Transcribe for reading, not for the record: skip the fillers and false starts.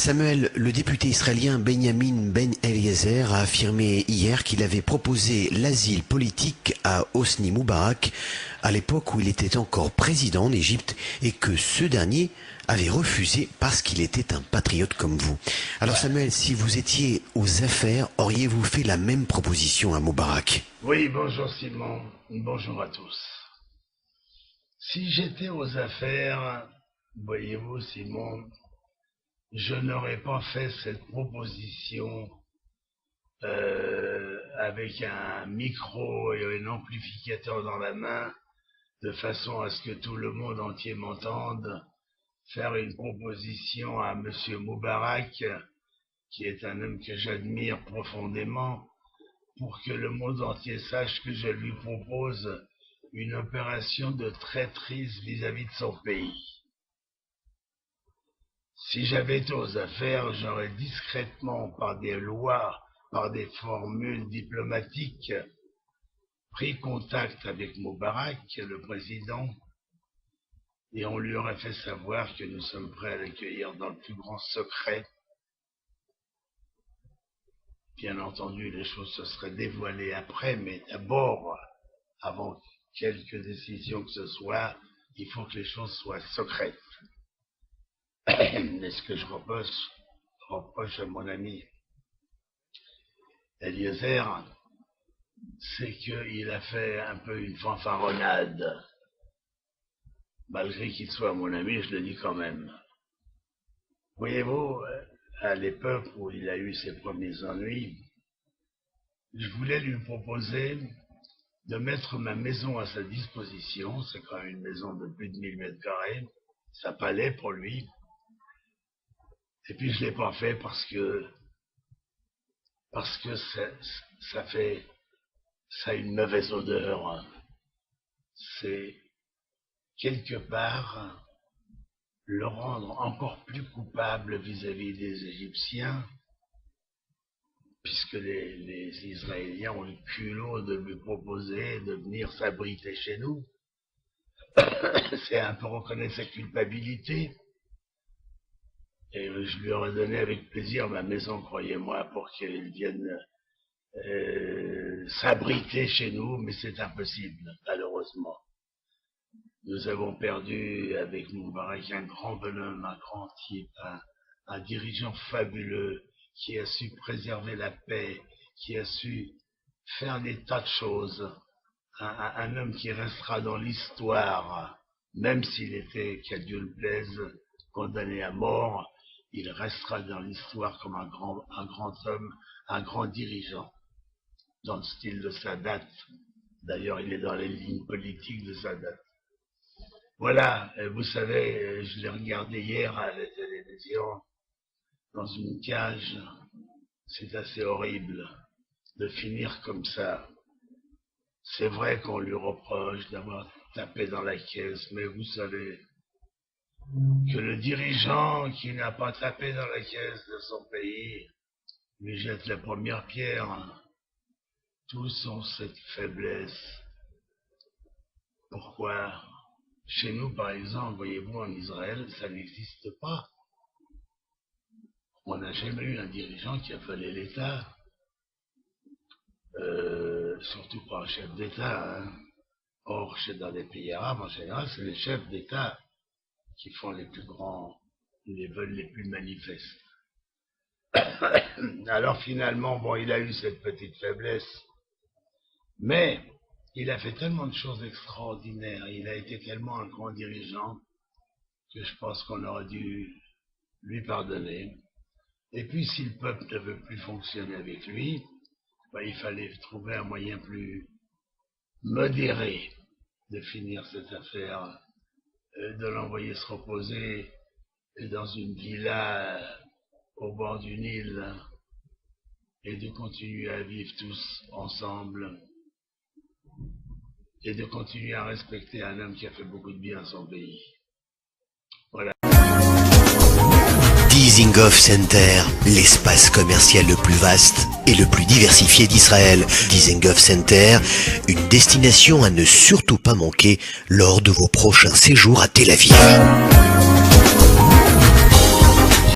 Samuel, le député israélien Benjamin Ben Eliezer a affirmé hier qu'il avait proposé l'asile politique à Hosni Moubarak à l'époque où il était encore président en Égypte et que ce dernier avait refusé parce qu'il était un patriote comme vous. Alors Samuel, si vous étiez aux affaires, auriez-vous fait la même proposition à Moubarak? Oui, bonjour Simon, bonjour à tous. Si j'étais aux affaires, voyez-vous Simon, je n'aurais pas fait cette proposition avec un micro et un amplificateur dans la main, de façon à ce que tout le monde entier m'entende, faire une proposition à M. Moubarak, qui est un homme que j'admire profondément, pour que le monde entier sache que je lui propose une opération de traîtrise vis-à-vis de son pays. Si j'avais été aux affaires, j'aurais discrètement, par des lois, par des formules diplomatiques, pris contact avec Moubarak, le président, et on lui aurait fait savoir que nous sommes prêts à l'accueillir dans le plus grand secret. Bien entendu, les choses se seraient dévoilées après, mais d'abord, avant quelque décision que ce soit, il faut que les choses soient secrètes. Et ce que je reproche à mon ami Eliezer, c'est qu'il a fait un peu une fanfaronnade. Malgré qu'il soit mon ami, je le dis quand même. Voyez-vous, à l'époque où il a eu ses premiers ennuis, je voulais lui proposer de mettre ma maison à sa disposition. C'est quand même une maison de plus de 1000 mètres carrés, ça palais pour lui. Et puis je ne l'ai pas fait parce que ça a une mauvaise odeur. C'est quelque part le rendre encore plus coupable vis-à-vis des Égyptiens, puisque les Israéliens ont le culot de lui proposer de venir s'abriter chez nous. C'est un peu reconnaître sa culpabilité. Et je lui aurais donné avec plaisir ma maison, croyez-moi, pour qu'il vienne s'abriter chez nous, mais c'est impossible, malheureusement. Nous avons perdu avec Moubarak un grand bonhomme, un grand type, un dirigeant fabuleux qui a su préserver la paix, qui a su faire des tas de choses. Un homme qui restera dans l'histoire, même s'il était, qu'à Dieu le plaise, condamné à mort, il restera dans l'histoire comme un grand homme, un grand dirigeant, dans le style de Sadat. D'ailleurs, il est dans les lignes politiques de Sadat. Voilà, vous savez, je l'ai regardé hier à la télévision, dans une cage. C'est assez horrible de finir comme ça. C'est vrai qu'on lui reproche d'avoir tapé dans la caisse, mais vous savez que le dirigeant qui n'a pas tapé dans la caisse de son pays lui jette la première pierre. Tous ont cette faiblesse. Pourquoi? Chez nous, par exemple, voyez-vous, en Israël, ça n'existe pas. On n'a jamais eu un dirigeant qui a fallu l'État. Surtout pas un chef d'État. Or, dans les pays arabes, en général, c'est les chefs d'État qui font les plus grands, les vœux les plus manifestes. Alors finalement, bon, il a eu cette petite faiblesse, mais il a fait tellement de choses extraordinaires, il a été tellement un grand dirigeant, que je pense qu'on aurait dû lui pardonner. Et puis si le peuple ne veut plus fonctionner avec lui, ben, il fallait trouver un moyen plus modéré de finir cette affaire, de l'envoyer se reposer dans une villa au bord du Nil et de continuer à vivre tous ensemble et de continuer à respecter un homme qui a fait beaucoup de bien à son pays. Voilà. Dizengoff Center, l'espace commercial le plus vaste et le plus diversifié d'Israël. Dizengoff Center, une destination à ne surtout pas manquer lors de vos prochains séjours à Tel Aviv.